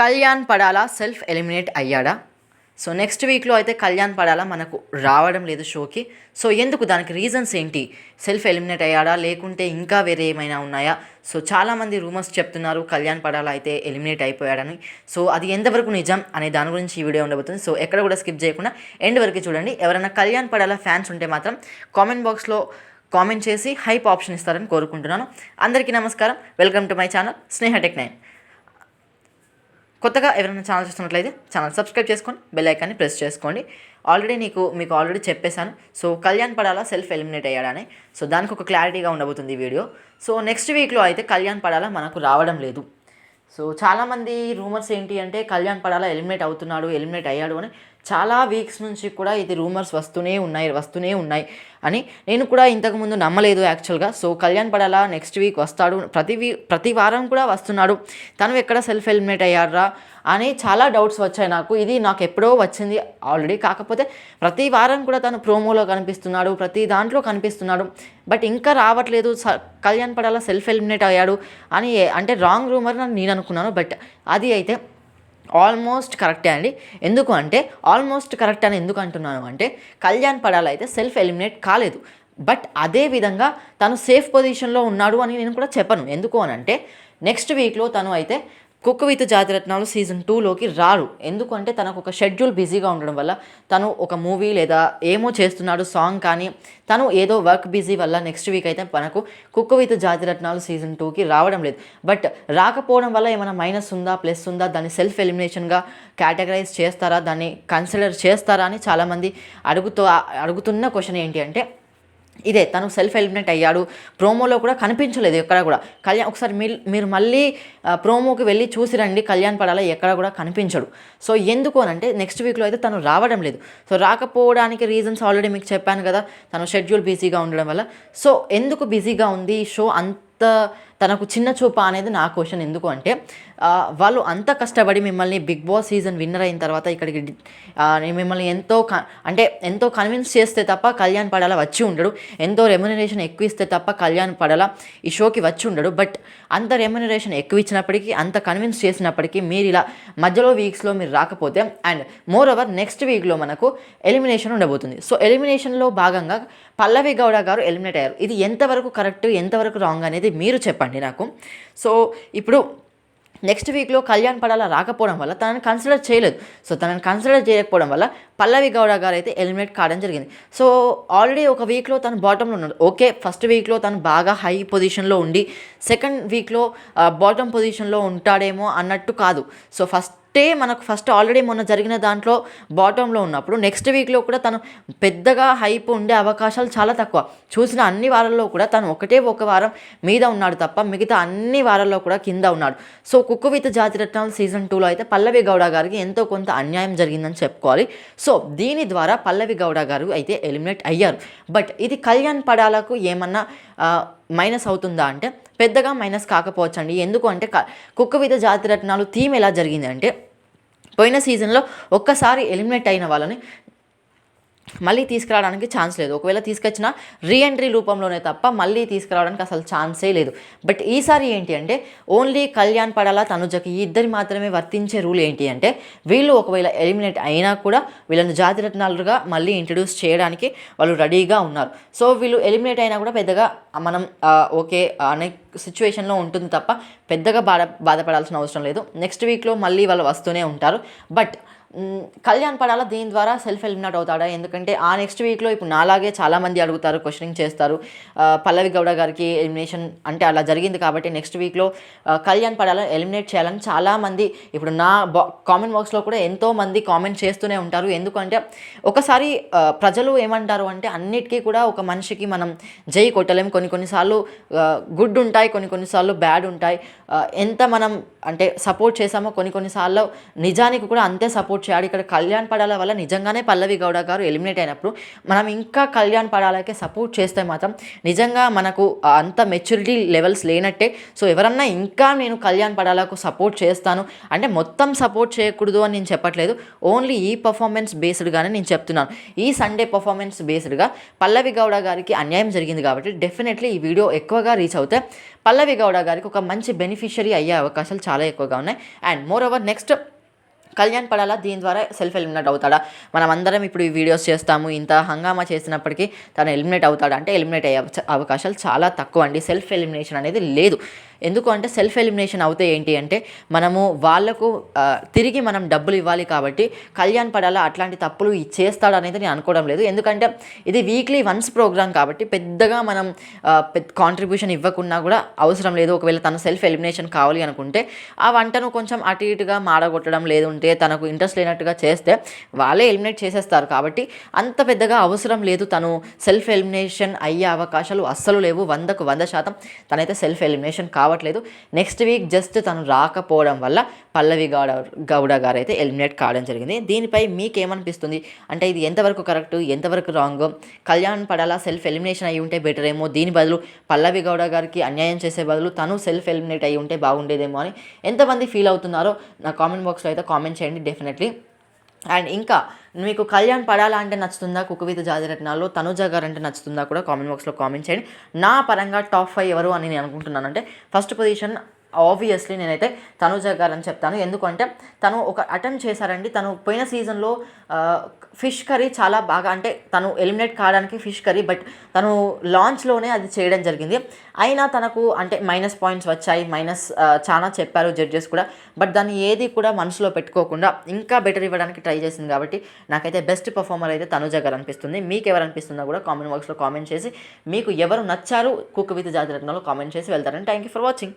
కళ్యాణ్ పడాలా self eliminate అయ్యాడా? So next వీక్లో అయితే కళ్యాణ్ పడాలా మనకు రావడం లేదు షోకి. సో ఎందుకు, దానికి రీజన్స్ ఏంటి? సెల్ఫ్ ఎలిమినేట్ అయ్యాడా లేకుంటే ఇంకా వేరే ఏమైనా ఉన్నాయా? సో చాలామంది రూమర్స్ చెప్తున్నారు కళ్యాణ్ పడాలా అయితే ఎలిమినేట్ అయిపోయాడని. సో అది ఎంతవరకు నిజం అనే దాని గురించి ఈ వీడియో ఉండబోతుంది. సో ఎక్కడ కూడా స్కిప్ చేయకుండా ఎండ్ వరకు చూడండి. ఎవరైనా కళ్యాణ్ పడాలా ఫ్యాన్స్ ఉంటే మాత్రం కామెంట్ బాక్స్లో కామెంట్ చేసి హైప్ ఆప్షన్ ఇస్తారని కోరుకుంటున్నాను. అందరికీ నమస్కారం, welcome to my channel Sneha tech 9. కొత్తగా ఎవరైనా ఛానల్ చూస్తున్నట్లయితే ఛానల్ సబ్స్క్రైబ్ చేసుకొని బెల్ ఐకాన్ని ప్రెస్ చేసుకోండి. ఆల్రెడీ మీకు ఆల్రెడీ చెప్పేశాను. సో కళ్యాణ్ పడాలా సెల్ఫ్ ఎలిమినేట్ అయ్యాడని. సో దానికి ఒక క్లారిటీగా ఉండబోతుంది ఈ వీడియో. సో నెక్స్ట్ వీక్లో అయితే కళ్యాణ్ పడాలా మనకు రావడం లేదు. సో చాలామంది రూమర్స్ ఏంటి అంటే కళ్యాణ్ పడాలా ఎలిమినేట్ ఎలిమినేట్ అయ్యాడు అని చాలా వీక్స్ నుంచి కూడా ఇది రూమర్స్ వస్తూనే ఉన్నాయి అని నేను కూడా ఇంతకుముందు నమ్మలేదు యాక్చువల్గా. సో కళ్యాణ్ పడాలా నెక్స్ట్ వీక్ వస్తాడు, ప్రతి వారం కూడా వస్తున్నాడు, తను ఎక్కడ సెల్ఫ్ ఎలిమినేట్ అయ్యారా అని చాలా డౌట్స్ వచ్చాయి నాకు. ఇది నాకు ఎప్పుడో వచ్చింది ఆల్రెడీ, కాకపోతే ప్రతి వారం కూడా తను ప్రోమోలో కనిపిస్తున్నాడు, ప్రతి దాంట్లో కనిపిస్తున్నాడు, బట్ ఇంకా రావట్లేదు కళ్యాణ్ పడాలా సెల్ఫ్ ఎలిమినేట్ అయ్యాడు అని. అంటే రాంగ్ రూమర్ అని నేను అనుకున్నాను, బట్ అది అయితే ఆల్మోస్ట్ కరెక్టే అండి. ఎందుకు అంటే ఆల్మోస్ట్ కరెక్ట్ అని ఎందుకు అంటున్నాను అంటే కళ్యాణ్ పడాలా అయితే సెల్ఫ్ ఎలిమినేట్ కాలేదు, బట్ అదే విధంగా తను సేఫ్ పొజిషన్లో ఉన్నాడు అని నేను కూడా చెప్పను. ఎందుకు అని అంటే నెక్స్ట్ వీక్లో తను అయితే కుక్ విత్ జాతిరత్నాలు సీజన్ 2లోకి రాడు. ఎందుకంటే తనకు ఒక షెడ్యూల్ బిజీగా ఉండడం వల్ల, తను ఒక మూవీ లేదా ఏమో చేస్తున్నాడు, సాంగ్ కానీ తను ఏదో వర్క్ బిజీ వల్ల నెక్స్ట్ వీక్ అయితే మనకు కుక్ విత్ జాతిరత్నాలు సీజన్ 2కి రావడం లేదు. బట్ రాకపోవడం వల్ల ఏమైనా మైనస్ ఉందా ప్లస్ ఉందా, దాన్ని సెల్ఫ్ ఎలిమినేషన్గా కేటగరైజ్ చేస్తారా, దాన్ని కన్సిడర్ చేస్తారా అని చాలామంది అడుగుతున్న క్వశ్చన్ ఏంటి అంటే ఇదే. తను సెల్ఫ్ ఎలిమినేట్ అయ్యాడు, ప్రోమోలో కూడా కనిపించలేదు ఎక్కడ కూడా. ఒకసారి మీరు మళ్ళీ ప్రోమోకి వెళ్ళి చూసి రండి, కళ్యాణ్ పడాలా ఎక్కడ కూడా కనిపించడు. సో ఎందుకు అని అంటే నెక్స్ట్ వీక్లో అయితే తను రావడం లేదు. సో రాకపోవడానికి రీజన్స్ ఆల్రెడీ మీకు చెప్పాను కదా, తను షెడ్యూల్ బిజీగా ఉండడం వల్ల. సో ఎందుకు బిజీగా ఉంది షో అంత తనకు చిన్న చూప అనేది నా క్వశ్చన్. ఎందుకు అంటే వాళ్ళు అంత కష్టపడి మిమ్మల్ని బిగ్ బాస్ సీజన్ విన్నర్ అయిన తర్వాత ఇక్కడికి మిమ్మల్ని ఎంతో కన్విన్స్ చేస్తే తప్ప కళ్యాణ్ పడాలా వచ్చి ఉండడు, ఎంతో రెమ్యునరేషన్ ఎక్కువ ఇస్తే తప్ప కళ్యాణ్ పడాలా ఈ షోకి వచ్చి ఉండడు. బట్ అంత రెమ్యునరేషన్ ఎక్కువ ఇచ్చినప్పటికీ, అంత కన్విన్స్ చేసినప్పటికీ మీరు ఇలా మధ్యలో వీక్స్లో మీరు రాకపోతే, అండ్ మోర్ ఓవర్ నెక్స్ట్ వీక్లో మనకు ఎలిమినేషన్ ఉండబోతుంది. సో ఎలిమినేషన్లో భాగంగా పల్లవి గౌడ గారు ఎలిమినేట్ అయ్యారు. ఇది ఎంతవరకు కరెక్ట్ ఎంతవరకు రాంగ్ అనేది మీరు చెప్పండి నాకు. సో ఇప్పుడు నెక్స్ట్ వీక్లో కళ్యాణ్ పడాలా రాకపోవడం వల్ల తనని కన్సిడర్ చేయలేదు. సో తనని కన్సిడర్ చేయకపోవడం వల్ల పల్లవి గౌడ గారు అయితే ఎలిమినేట్ కావడం జరిగింది. సో ఆల్రెడీ ఒక వీక్లో తను బాటంలో ఉన్నాడు. ఓకే, ఫస్ట్ వీక్లో తను బాగా హై పొజిషన్లో ఉండి సెకండ్ వీక్లో బాటమ్ పొజిషన్లో ఉంటాడేమో అన్నట్టు కాదు. సో ఫస్ట్ ఆల్రెడీ మొన్న జరిగిన దాంట్లో బాటంలో ఉన్నప్పుడు నెక్స్ట్ వీక్లో కూడా తను పెద్దగా హైప్ ఉండే అవకాశాలు చాలా తక్కువ. చూసిన అన్ని వారాల్లో కూడా తను ఒక వారం మీద ఉన్నాడు తప్ప మిగతా అన్ని వారాల్లో కూడా కింద ఉన్నాడు. So cook with Jathiratnalu season 2లో అయితే పల్లవి గౌడ గారికి ఎంతో కొంత అన్యాయం జరిగిందని చెప్పుకోవాలి. సో దీని ద్వారా పల్లవి గౌడ గారు అయితే ఎలిమినేట్ అయ్యారు. బట్ ఇది కళ్యాణ్ పడాలకు ఏమన్నా మైనస్ అవుతుందా అంటే పెద్దగా మైనస్ కాకపోవచ్చు అండి. ఎందుకు అంటే కుక్ విత్ జాతిరత్నాలు థీమ్ ఎలా జరిగింది అంటే పోయిన సీజన్లో ఒక్కసారి ఎలిమినేట్ అయిన వాళ్ళని మళ్ళీ తీసుకురావడానికి ఛాన్స్ లేదు. ఒకవేళ తీసుకొచ్చినా రీఎంట్రీ రూపంలోనే తప్ప మళ్ళీ తీసుకురావడానికి అసలు ఛాన్సే లేదు. బట్ ఈసారి ఏంటి అంటే ఓన్లీ కళ్యాణ్ పడాలా తనుజకి ఈ ఇద్దరి మాత్రమే వర్తించే రూల్ ఏంటి అంటే వీళ్ళు ఒకవేళ ఎలిమినేట్ అయినా కూడా వీళ్ళని జాతిరత్నాలుగా మళ్ళీ ఇంట్రడ్యూస్ చేయడానికి వాళ్ళు రెడీగా ఉన్నారు. సో వీళ్ళు ఎలిమినేట్ అయినా కూడా పెద్దగా మనం ఓకే అనే సిచ్యువేషన్లో ఉంటుంది తప్ప పెద్దగా బాధపడాల్సిన అవసరం లేదు. నెక్స్ట్ వీక్లో మళ్ళీ వాళ్ళు వస్తూనే ఉంటారు. బట్ కళ్యాణ్ పడాలా దీని ద్వారా సెల్ఫ్ ఎలిమినేట్ అవుతాడా? ఎందుకంటే ఆ నెక్స్ట్ వీక్లో ఇప్పుడు నాలాగే చాలామంది అడుగుతారు, క్వశ్చనింగ్ చేస్తారు, పల్లవి గౌడ గారికి ఎలిమినేషన్ అంటే అలా జరిగింది కాబట్టి నెక్స్ట్ వీక్లో కళ్యాణ్ పడాలా ఎలిమినేట్ చేయాలని చాలామంది ఇప్పుడు నా కామెంట్ బాక్స్లో కూడా ఎంతోమంది కామెంట్ చేస్తూనే ఉంటారు. ఎందుకంటే ఒకసారి ప్రజలు ఏమంటారు అంటే అన్నిటికీ కూడా ఒక మనిషికి మనం జై కొట్టలేం. కొన్నిసార్లు గుడ్ ఉంటాయి, కొన్నిసార్లు బ్యాడ్ ఉంటాయి. ఎంత మనం అంటే సపోర్ట్ చేసామో కొన్నిసార్లు నిజానికి కూడా అంతే సపోర్ట్ సపోర్ట్ చేయాలి. ఇక్కడ కళ్యాణ్ పడాల వల్ల నిజంగానే పల్లవి గౌడ గారు ఎలిమినేట్ అయినప్పుడు మనం ఇంకా కళ్యాణ్ పడాలకే సపోర్ట్ చేస్తే మాత్రం నిజంగా మనకు అంత మెచ్యూరిటీ లెవెల్స్ లేనట్టే. సో ఎవరన్నా ఇంకా నేను కళ్యాణ్ పడాలకు సపోర్ట్ చేస్తాను అంటే మొత్తం సపోర్ట్ చేయకూడదు అని నేను చెప్పట్లేదు. ఓన్లీ ఈ పర్ఫార్మెన్స్ బేస్డ్గానే నేను చెప్తున్నాను. ఈ సండే పర్ఫార్మెన్స్ బేస్డ్గా పల్లవి గౌడ గారికి అన్యాయం జరిగింది కాబట్టి డెఫినెట్లీ ఈ వీడియో ఎక్కువగా రీచ్ అవుతే పల్లవి గౌడ గారికి ఒక మంచి బెనిఫిషియరీ అయ్యే అవకాశాలు చాలా ఎక్కువగా ఉన్నాయి. And more over next Kalyan పడాలా దీని ద్వారా సెల్ఫ్ ఎలిమినేట్ అవుతాడా? మనం అందరం ఇప్పుడు ఈ వీడియోస్ చేస్తాము, ఇంత హంగామా చేసినప్పటికీ తను ఎలిమినేట్ అవుతాడా అంటే ఎలిమినేట్ అయ్యే అవకాశాలు చాలా తక్కువ అండి. సెల్ఫ్ ఎలిమినేషన్ అనేది లేదు. ఎందుకు అంటే సెల్ఫ్ ఎలిమినేషన్ అవుతే ఏంటి అంటే మనము వాళ్ళకు తిరిగి మనం డబ్బులు ఇవ్వాలి కాబట్టి కళ్యాణ్ పడాలా అట్లాంటి తప్పులు చేస్తాడు అనేది నేను అనుకోవడం లేదు. ఎందుకంటే ఇది వీక్లీ వన్స్ ప్రోగ్రామ్ కాబట్టి పెద్దగా మనం కాంట్రిబ్యూషన్ ఇవ్వకున్నా కూడా అవసరం లేదు. ఒకవేళ తను సెల్ఫ్ ఎలిమినేషన్ కావాలి అనుకుంటే ఆ వంటను కొంచెం అటు ఇటుగా మాడగొట్టడం లేదంటే తనకు ఇంట్రెస్ట్ లేనట్టుగా చేస్తే వాళ్ళే ఎలిమినేట్ చేసేస్తారు. కాబట్టి అంత పెద్దగా అవసరం లేదు. తను సెల్ఫ్ ఎలిమినేషన్ అయ్యే అవకాశాలు అస్సలు లేవు. 100కు 100% తనైతే సెల్ఫ్ ఎలిమినేషన్ కావట్లేదు. నెక్స్ట్ వీక్ జస్ట్ తను రాకపోవడం వల్ల పల్లవి గౌడ గారు అయితే ఎలిమినేట్ కావడం జరిగింది. దీనిపై మీకేమనిపిస్తుంది అంటే ఇది ఎంతవరకు కరెక్ట్, ఎంతవరకు రాంగ్? కళ్యాణ్ పడాలా సెల్ఫ్ ఎలిమినేషన్ అయ్యి ఉంటే బెటర్ ఏమో, దీని బదులు పల్లవి గౌడ గారికి అన్యాయం చేసే బదులు తను సెల్ఫ్ ఎలిమినేట్ అయ్యి ఉంటే బాగుండేదేమో అని ఎంతమంది ఫీల్ అవుతున్నారో నా కామెంట్ బాక్స్లో అయితే కామెంట్ చేయండి డెఫినెట్లీ. అండ్ ఇంకా మీకు కళ్యాణ్ పడాలా అంటే నచ్చుతుందా, కుక్ విత్ జాతిరత్నాల్లో తనుజ గారు అంటే నచ్చుతుందా కూడా కామెంట్ బాక్స్లో కామెంట్ చేయండి. నా పరంగా టాప్ 5 ఎవరు అని నేను అనుకుంటున్నాను అంటే ఫస్ట్ పొజిషన్ ఆబ్వియస్లీ నేనైతే తనుజ గారు అని చెప్తాను. ఎందుకంటే తను ఒక అటెంప్ట్ చేశారండి. తను పోయిన సీజన్లో ఫిష్ కర్రీ చాలా బాగా అంటే తను ఎలిమినేట్ కావడానికి ఫిష్ కర్రీ బట్ తను లాంచ్లోనే అది చేయడం జరిగింది. అయినా తనకు అంటే మైనస్ పాయింట్స్ వచ్చాయి, చాలా చెప్పారు జడ్జెస్ కూడా. బట్ దాన్ని ఏది కూడా మనసులో పెట్టుకోకుండా ఇంకా బెటర్ ఇవ్వడానికి ట్రై చేసింది కాబట్టి నాకైతే బెస్ట్ పర్ఫార్మర్ అయితే తనుజ గారు అనిపిస్తుంది. మీకు ఎవరు అనిపిస్తుందో కూడా కామెంట్ బాక్స్లో కామెంట్ చేసి మీకు ఎవరు నచ్చారు కుక్ విత్ జాతిరత్నాల్లో కామెంట్ చేసి వెళ్తారని. Thank you for watching.